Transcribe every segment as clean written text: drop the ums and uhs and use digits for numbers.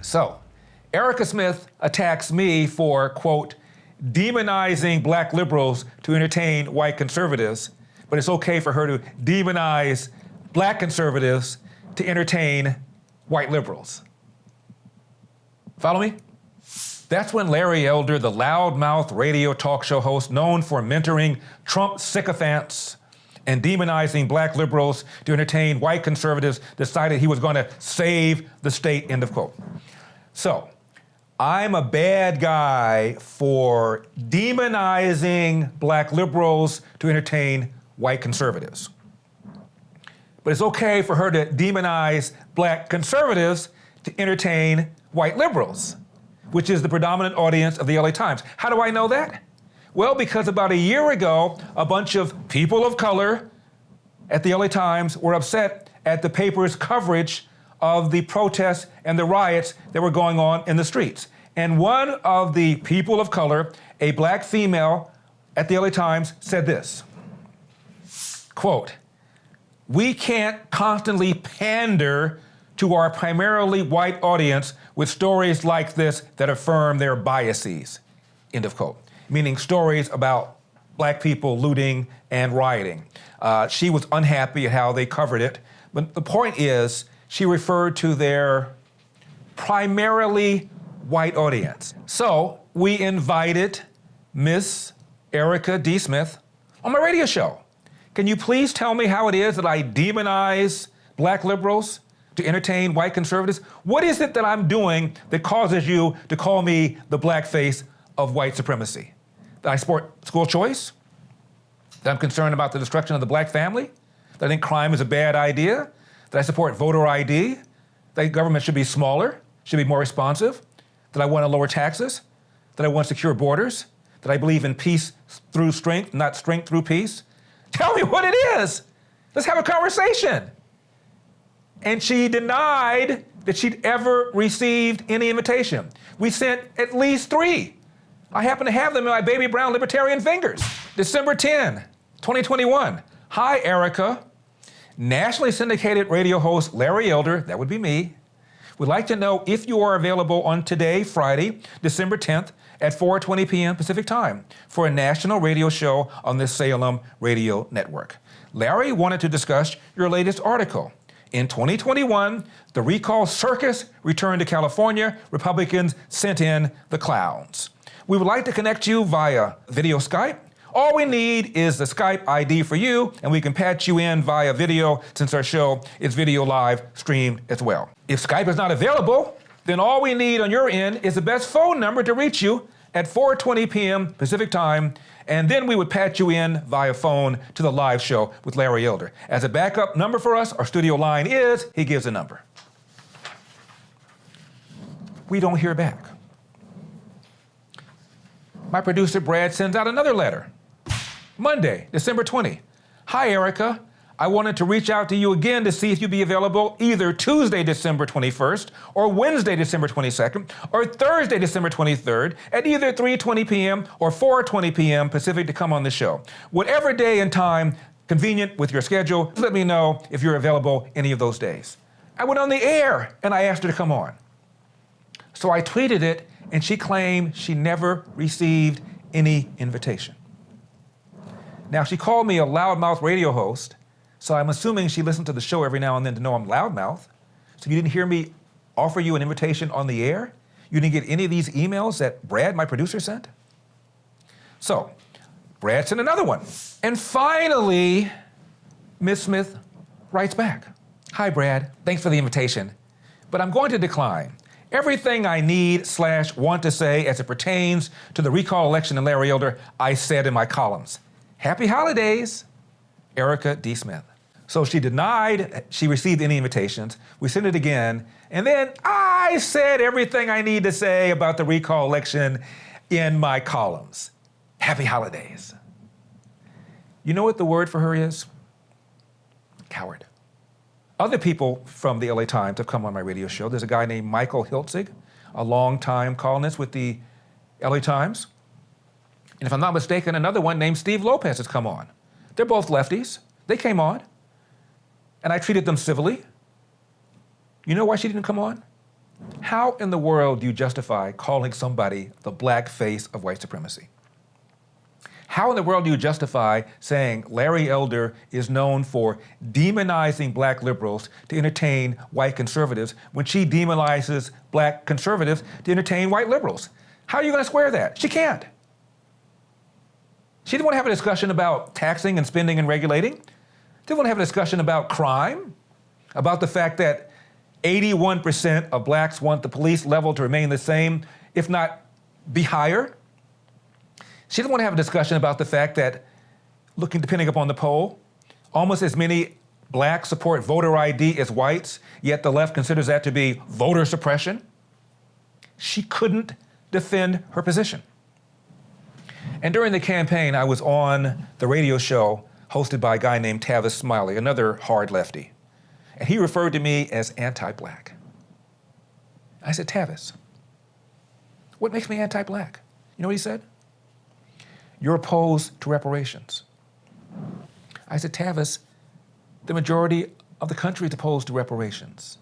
So, Erica Smith attacks me for, quote, demonizing black liberals to entertain white conservatives, but it's okay for her to demonize black conservatives to entertain white liberals. Follow me? That's when Larry Elder, the loudmouth radio talk show host known for mentoring Trump sycophants and demonizing black liberals to entertain white conservatives, decided he was going to save the state, end of quote. So, I'm a bad guy for demonizing black liberals to entertain white conservatives. But it's okay for her to demonize black conservatives to entertain white liberals, which is the predominant audience of the LA Times. How do I know that? Well, because about a year ago, a bunch of people of color at the LA Times were upset at the paper's coverage of the protests and the riots that were going on in the streets. And one of the people of color, a black female at the LA Times, said this, quote, "We can't constantly pander to our primarily white audience with stories like this that affirm their biases," end of quote. Meaning stories about black people looting and rioting. She was unhappy at how they covered it, but the point is, she referred to their primarily white audience. So we invited Miss Erica D. Smith on my radio show. Can you please tell me how it is that I demonize black liberals to entertain white conservatives? What is it that I'm doing that causes you to call me the blackface of white supremacy? That I support school choice? That I'm concerned about the destruction of the black family? That I think crime is a bad idea? That I support voter ID? That government should be smaller, should be more responsive? That I want to lower taxes? That I want secure borders? That I believe in peace through strength, not strength through peace? Tell me what it is. Let's have a conversation. And she denied that she'd ever received any invitation. We sent at least 3. I happen to have them in my baby brown libertarian fingers. December 10, 2021. Hi, Erica. Nationally syndicated radio host Larry Elder, that would be me, would like to know if you are available on today, Friday, December 10th at 4:20 p.m. Pacific Time for a national radio show on the Salem Radio Network. Larry wanted to discuss your latest article. In 2021, the recall circus returned to California. Republicans sent in the clowns. We would like to connect you via video Skype. All we need is the Skype ID for you, and we can patch you in via video since our show is video live streamed as well. If Skype is not available, then all we need on your end is the best phone number to reach you at 4:20 p.m. Pacific Time, and then we would patch you in via phone to the live show with Larry Elder. As a backup number for us, our studio line is, he gives a number. We don't hear back. My producer, Brad, sends out another letter. Monday, December 20. Hi, Erica. I wanted to reach out to you again to see if you'd be available either Tuesday, December 21st, or Wednesday, December 22nd, or Thursday, December 23rd, at either 3:20 p.m. or 4:20 p.m. Pacific to come on the show. Whatever day and time convenient with your schedule, let me know if you're available any of those days. I went on the air and I asked her to come on. So I tweeted it, and she claimed she never received any invitation. Now, she called me a loudmouth radio host, so I'm assuming she listened to the show every now and then to know I'm loudmouth. So you didn't hear me offer you an invitation on the air? You didn't get any of these emails that Brad, my producer, sent? So, Brad sent another one. And finally, Ms. Smith writes back. Hi, Brad. Thanks for the invitation, but I'm going to decline. Everything I need/want to say as it pertains to the recall election in Larry Elder, I said in my columns. Happy holidays, Erica D. Smith. So she denied she received any invitations. We sent it again. And then I said everything I need to say about the recall election in my columns. Happy holidays. You know what the word for her is? Coward. Other people from the LA Times have come on my radio show. There's a guy named Michael Hiltzig, a longtime columnist with the LA Times. And if I'm not mistaken, another one named Steve Lopez has come on. They're both lefties. They came on, and I treated them civilly. You know why she didn't come on? How in the world do you justify calling somebody the black face of white supremacy? How in the world do you justify saying Larry Elder is known for demonizing black liberals to entertain white conservatives when she demonizes black conservatives to entertain white liberals? How are you going to square that? She can't. She didn't want to have a discussion about taxing and spending and regulating. Didn't want to have a discussion about crime, about the fact that 81% of blacks want the police level to remain the same, if not be higher. She didn't want to have a discussion about the fact that, depending upon the poll, almost as many blacks support voter ID as whites, yet the left considers that to be voter suppression. She couldn't defend her position. And during the campaign, I was on the radio show hosted by a guy named Tavis Smiley, another hard lefty. And he referred to me as anti-black. I said, Tavis, what makes me anti-black? You know what he said? You're opposed to reparations. I said, Tavis, the majority of the country is opposed to reparations.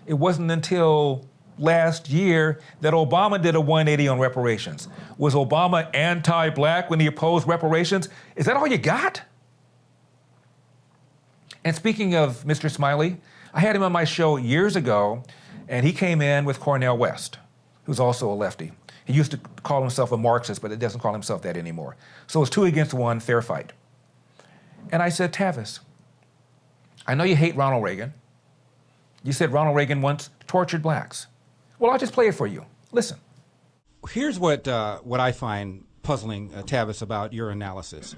It wasn't until last year that Obama did a 180 on reparations. Was Obama anti-black when he opposed reparations? Is that all you got? And speaking of Mr. Smiley, I had him on my show years ago, and he came in with Cornel West, who's also a lefty. He used to call himself a Marxist, but it doesn't call himself that anymore. So it's 2 against 1, fair fight. And I said, Tavis, I know you hate Ronald Reagan. You said Ronald Reagan once tortured blacks. Well, I'll just play it for you. Listen. Here's what I find puzzling, Tavis, about your analysis.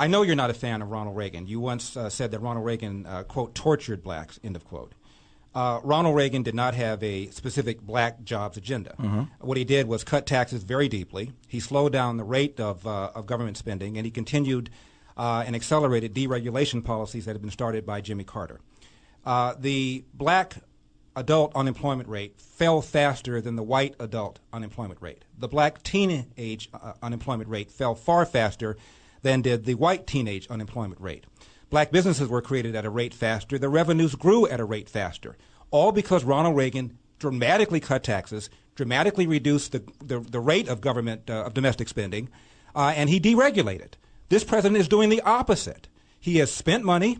I know you're not a fan of Ronald Reagan. You once said that Ronald Reagan, quote, tortured blacks, end of quote. Ronald Reagan did not have a specific black jobs agenda. Mm-hmm. What he did was cut taxes very deeply. He slowed down the rate of government spending, and he continued and accelerated deregulation policies that had been started by Jimmy Carter. The black adult unemployment rate fell faster than the white adult unemployment rate. The black teenage unemployment rate fell far faster than did the white teenage unemployment rate. Black businesses were created at a rate faster. The revenues grew at a rate faster, all because Ronald Reagan dramatically cut taxes, dramatically reduced the rate of government, of domestic spending, and he deregulated. This president is doing the opposite. He has spent money,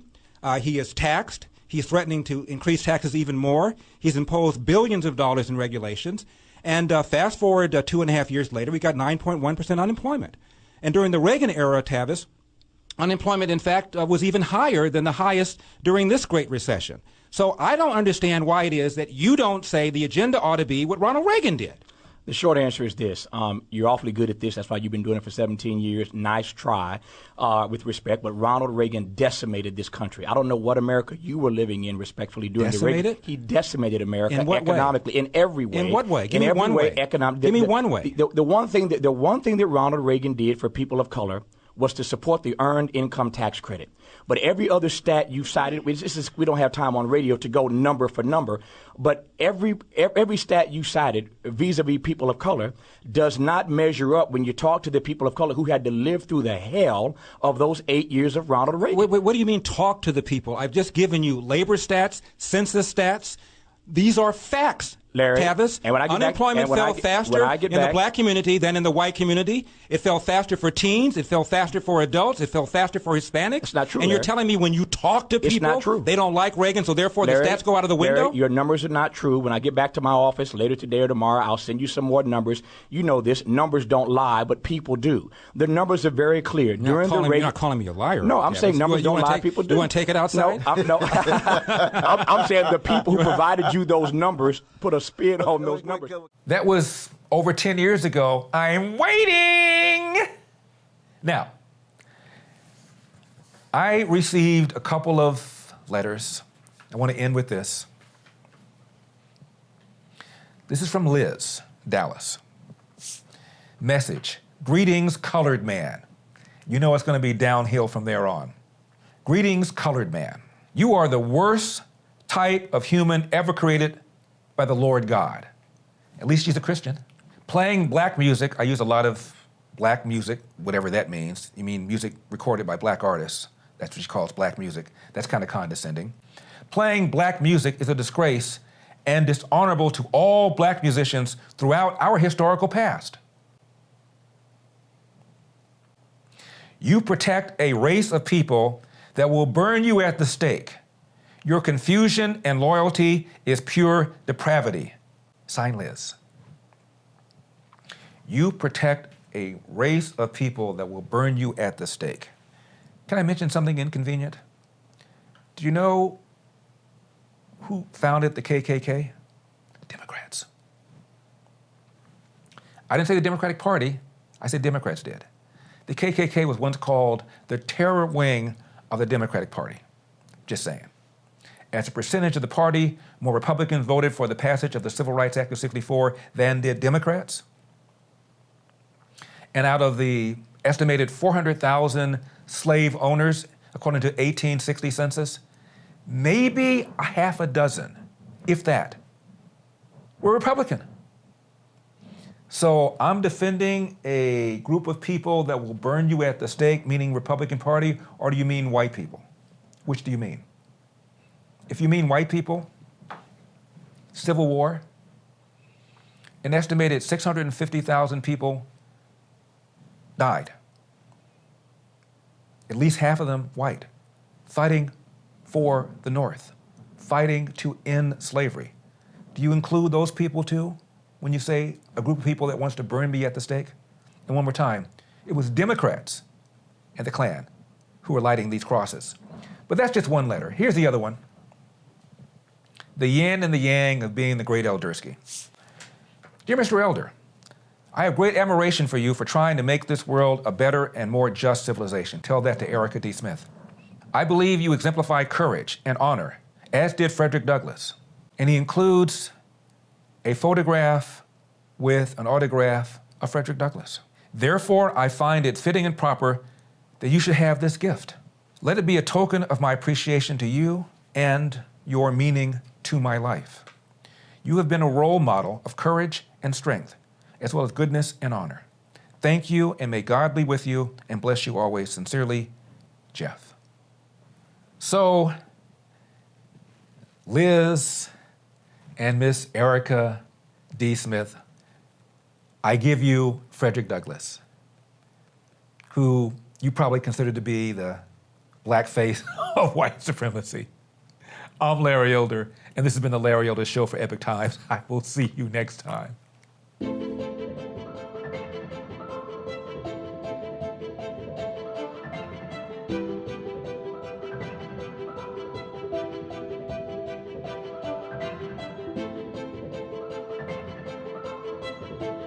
he has taxed, he's threatening to increase taxes even more, he's imposed billions of dollars in regulations, and fast forward 2.5 years later, we got 9.1% unemployment. And during the Reagan era, Tavis, unemployment, in fact, was even higher than the highest during this Great Recession. So I don't understand why it is that you don't say the agenda ought to be what Ronald Reagan did. The short answer is this. You're awfully good at this. That's why you've been doing it for 17 years. Nice try, with respect. But Ronald Reagan decimated this country. I don't know what America you were living in, respectfully, during the Reagan. He decimated America economically, in every way. In what way? Give me one way. Give me one way. The one thing that Ronald Reagan did for people of color was to support the Earned Income Tax Credit. But every other stat you cited, we don't have time on radio to go number for number, but every stat you cited vis-a-vis people of color does not measure up when you talk to the people of color who had to live through the hell of those 8 years of Ronald Reagan. Wait, what do you mean talk to the people? I've just given you labor stats, census stats. These are facts. Larry, Tavis, and when I get unemployment back, fell faster in the black community than in the white community. It fell faster for teens. It fell faster for adults. It fell faster for Hispanics. It's not true, And Larry. You're telling me when you talk to people, not true. They don't like Reagan, so therefore Larry, the stats go out of the window? Larry, your numbers are not true. When I get back to my office later today or tomorrow, I'll send you some more numbers. You know this. Numbers don't lie, but people do. The numbers are very clear. You're not calling me a liar. No, I'm saying numbers don't lie. People do. You want to take it outside? No, I'm saying the people who provided you those numbers put a spin on those numbers. That was over 10 years ago. I'm waiting. Now, I received a couple of letters. I want to end with this. This is from Liz, Dallas. Message, greetings, colored man. You know it's going to be downhill from there on. Greetings, colored man. You are the worst type of human ever created by the Lord God. At least she's a Christian. Playing black music, I use a lot of black music, whatever that means. You mean music recorded by black artists. That's what she calls black music. That's kind of condescending. Playing black music is a disgrace, and dishonorable to all black musicians throughout our historical past. You protect a race of people that will burn you at the stake. Your confusion and loyalty is pure depravity. Sign Liz. You protect a race of people that will burn you at the stake. Can I mention something inconvenient? Do you know who founded the KKK? Democrats. I didn't say the Democratic Party, I said Democrats did. The KKK was once called the terror wing of the Democratic Party. Just saying. As a percentage of the party, more Republicans voted for the passage of the Civil Rights Act of '64 than did Democrats. And out of the estimated 400,000 slave owners, according to 1860 census, maybe a half a dozen, if that, were Republican. So I'm defending a group of people that will burn you at the stake, meaning Republican Party, or do you mean white people? Which do you mean? If you mean white people, Civil War, an estimated 650,000 people died. At least half of them white, fighting for the North, fighting to end slavery. Do you include those people too when you say a group of people that wants to burn me at the stake? And one more time, it was Democrats and the Klan who were lighting these crosses. But that's just one letter. Here's the other one. The yin and the yang of being the great Eldersky. Dear Mr. Elder, I have great admiration for you for trying to make this world a better and more just civilization. Tell that to Erica D. Smith. I believe you exemplify courage and honor, as did Frederick Douglass. And he includes a photograph with an autograph of Frederick Douglass. Therefore, I find it fitting and proper that you should have this gift. Let it be a token of my appreciation to you and your meaning to my life. You have been a role model of courage and strength, as well as goodness and honor. Thank you, and may God be with you and bless you always. Sincerely, Jeff. So, Liz and Miss Erica D. Smith, I give you Frederick Douglass, who you probably consider to be the black face of white supremacy. I'm Larry Elder, and this has been the Larry Elder Show for Epic Times. I will see you next time.